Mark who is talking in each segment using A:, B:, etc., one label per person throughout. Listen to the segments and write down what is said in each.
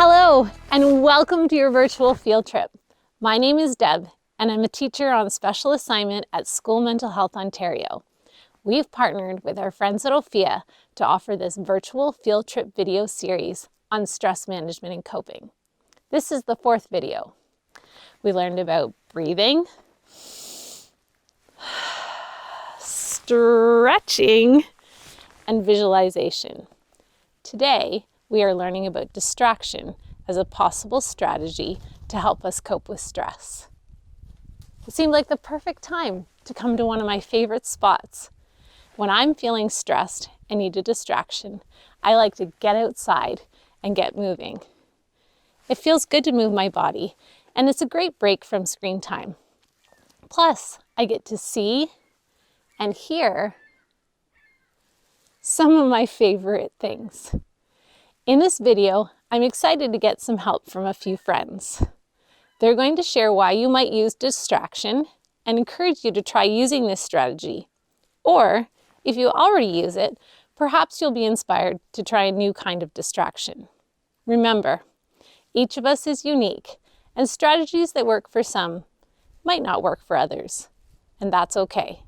A: Hello, and welcome to your virtual field trip. My name is Deb, and I'm a teacher on special assignment at School Mental Health Ontario. We've partnered with our friends at Ophia to offer this virtual field trip video series on stress management and coping. This is the fourth video. We learned about breathing, stretching, and visualization. Today, we are learning about distraction as a possible strategy to help us cope with stress. It seemed like the perfect time to come to one of my favorite spots. When I'm feeling stressed and need a distraction, I like to get outside and get moving. It feels good to move my body, and it's a great break from screen time. Plus, I get to see and hear some of my favorite things. In this video, I'm excited to get some help from a few friends. They're going to share why you might use distraction and encourage you to try using this strategy. Or, if you already use it, perhaps you'll be inspired to try a new kind of distraction. Remember, each of us is unique, and strategies that work for some might not work for others, and that's okay.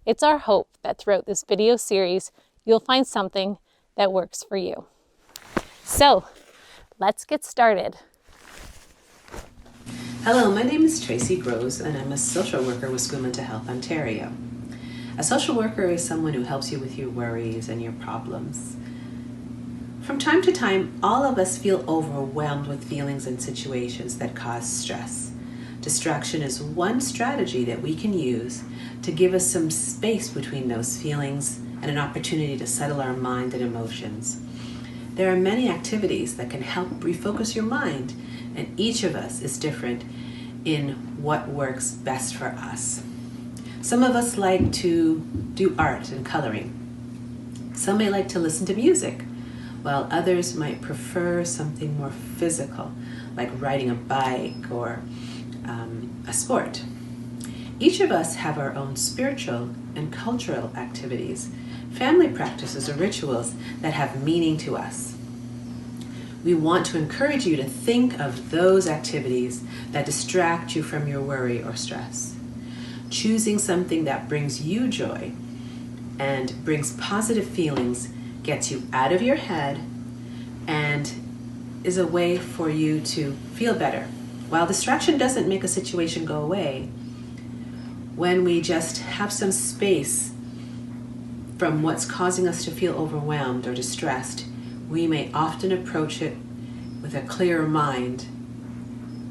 A: It's our hope that throughout this video series, you'll find something that works for you. So, let's get started.
B: Hello, my name is Tracy Groves, and I'm a social worker with School Mental Health Ontario. A social worker is someone who helps you with your worries and your problems. From time to time, all of us feel overwhelmed with feelings and situations that cause stress. Distraction is one strategy that we can use to give us some space between those feelings and an opportunity to settle our mind and emotions. There are many activities that can help refocus your mind, and each of us is different in what works best for us. Some of us like to do art and coloring. Some may like to listen to music, while others might prefer something more physical, like riding a bike or a sport. Each of us have our own spiritual and cultural activities, family practices or rituals that have meaning to us. We want to encourage you to think of those activities that distract you from your worry or stress. Choosing something that brings you joy and brings positive feelings gets you out of your head and is a way for you to feel better. While distraction doesn't make a situation go away, when we just have some space from what's causing us to feel overwhelmed or distressed, we may often approach it with a clearer mind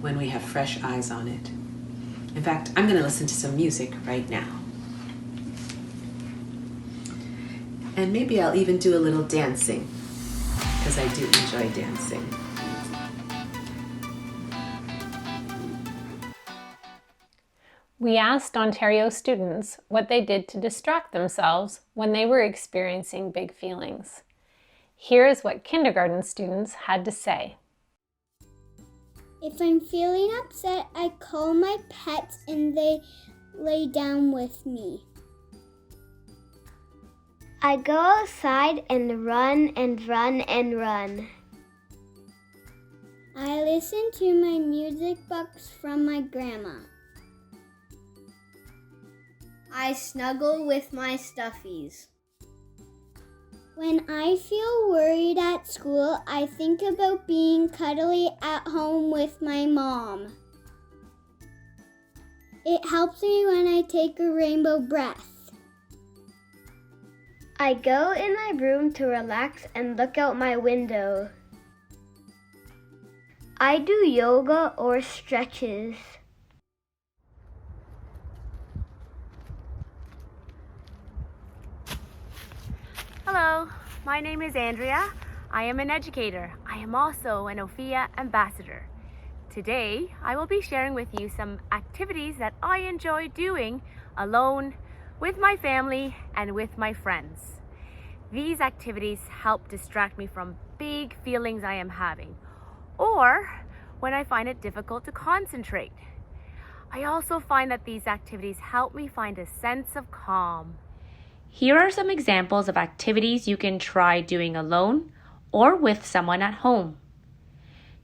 B: when we have fresh eyes on it. In fact, I'm going to listen to some music right now. And maybe I'll even do a little dancing, because I do enjoy dancing.
A: We asked Ontario students what they did to distract themselves when they were experiencing big feelings. Here is what kindergarten students had to say.
C: If I'm feeling upset, I call my pets and they lay down with me.
D: I go outside and run and run and run.
C: I listen to my music books from my grandma.
E: I snuggle with my stuffies.
C: When I feel worried at school, I think about being cuddly at home with my mom. It helps me when I take a rainbow breath.
D: I go in my room to relax and look out my window. I do yoga or stretches.
F: Hello, my name is Andrea. I am an educator. I am also an Ophia ambassador. Today, I will be sharing with you some activities that I enjoy doing alone, with my family, and with my friends. These activities help distract me from big feelings I am having, or when I find it difficult to concentrate. I also find that these activities help me find a sense of calm.
G: Here are some examples of activities you can try doing alone or with someone at home.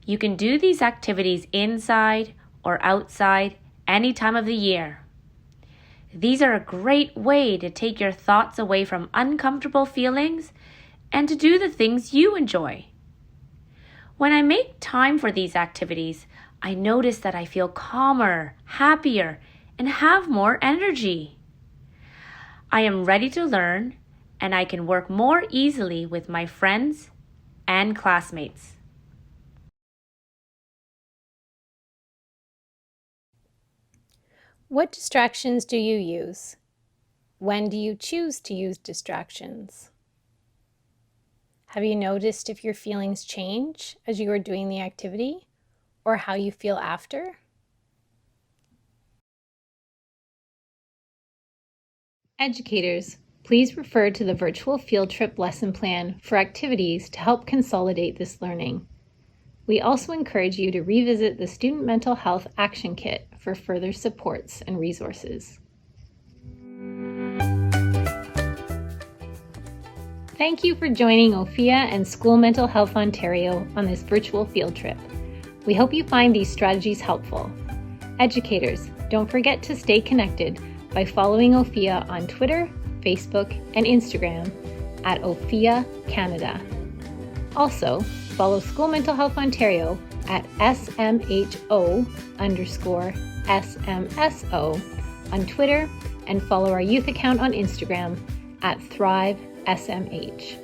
G: You can do these activities inside or outside any time of the year. These are a great way to take your thoughts away from uncomfortable feelings and to do the things you enjoy. When I make time for these activities, I notice that I feel calmer, happier, and have more energy. I am ready to learn, and I can work more easily with my friends and classmates.
A: What distractions do you use? When do you choose to use distractions? Have you noticed if your feelings change as you are doing the activity, or how you feel after? Educators, please refer to the virtual field trip lesson plan for activities to help consolidate this learning. We also encourage you to revisit the Student Mental Health Action Kit for further supports and resources. Thank you for joining Ophia and School Mental Health Ontario on this virtual field trip. We hope you find these strategies helpful. Educators, don't forget to stay connected by following Ophia on Twitter, Facebook, and Instagram at Ophia Canada. Also, follow School Mental Health Ontario at SMHO_SMSO on Twitter, and follow our youth account on Instagram at ThriveSMH.